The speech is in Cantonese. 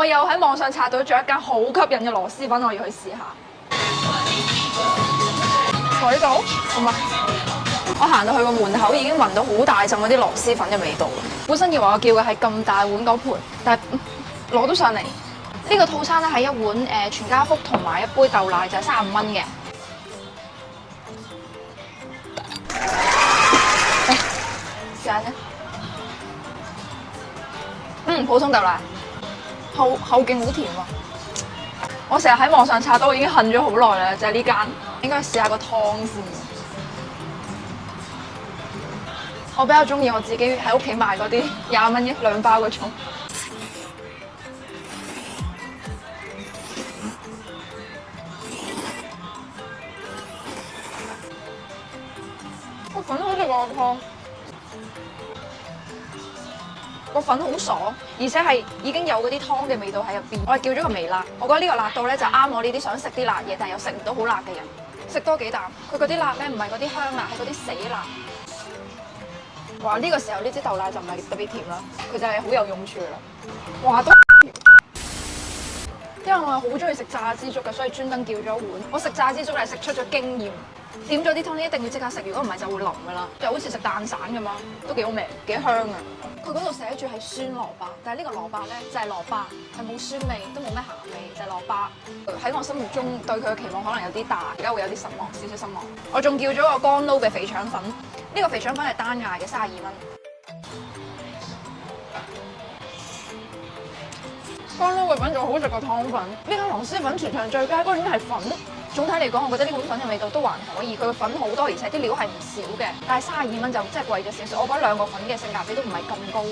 我又喺網上查到咗一間好吸引嘅螺絲粉，我要去試下。坐呢度？唔係，我行到去個門口已經聞到好大陣嗰啲螺絲粉嘅味道。本身以為我叫嘅係咁大碗嗰盤，但係攞到上嚟。呢個套餐咧係一碗全家福同埋一杯豆奶，就係35蚊嘅。試下先。普通豆奶，後勁好甜啊！我成日喺網上查到，我已經恨咗好耐啦，就係呢間。應該試下個湯先。我比較中意我自己喺屋企買嗰啲20蚊2包嗰種。個粉好似個湯。個粉好爽，而且係已經有嗰啲湯嘅味道喺入邊。我係叫咗個微辣，我覺得呢個辣度咧就啱我呢啲想食啲辣嘢，但係又食唔到好辣嘅人。食多幾啖，佢嗰啲辣咧唔係嗰啲香辣，係嗰啲死辣。哇！呢個時候呢支豆奶就唔係特別甜啦，佢就係好有用處啦。哇！都因為我係好中意食炸枝竹嘅，所以專登叫咗一碗。我食炸枝竹係食出咗經驗，點咗啲湯咧一定要即刻食，如果唔係就會腍噶啦，就好似食蛋散咁樣，都幾好味，幾香啊！佢嗰度寫住係酸蘿蔔，但係呢個蘿蔔咧就係蘿蔔，係冇酸味，都冇咩鹹味，就係蘿蔔。喺我心目中對佢嘅期望可能有啲大，而家會有啲失望，少少失望。我仲叫咗個乾撈嘅肥腸粉，呢個肥腸粉係單嗌嘅32蚊。乾撈嘅粉仲好食過湯粉，呢間螺絲粉全場最佳嗰種係粉。總體嚟講，我覺得呢碗粉嘅味道都還可以，佢嘅粉好多，而且啲料係唔少嘅。但係32蚊就真係貴咗少少，我覺得兩個粉嘅性價比都唔係咁高。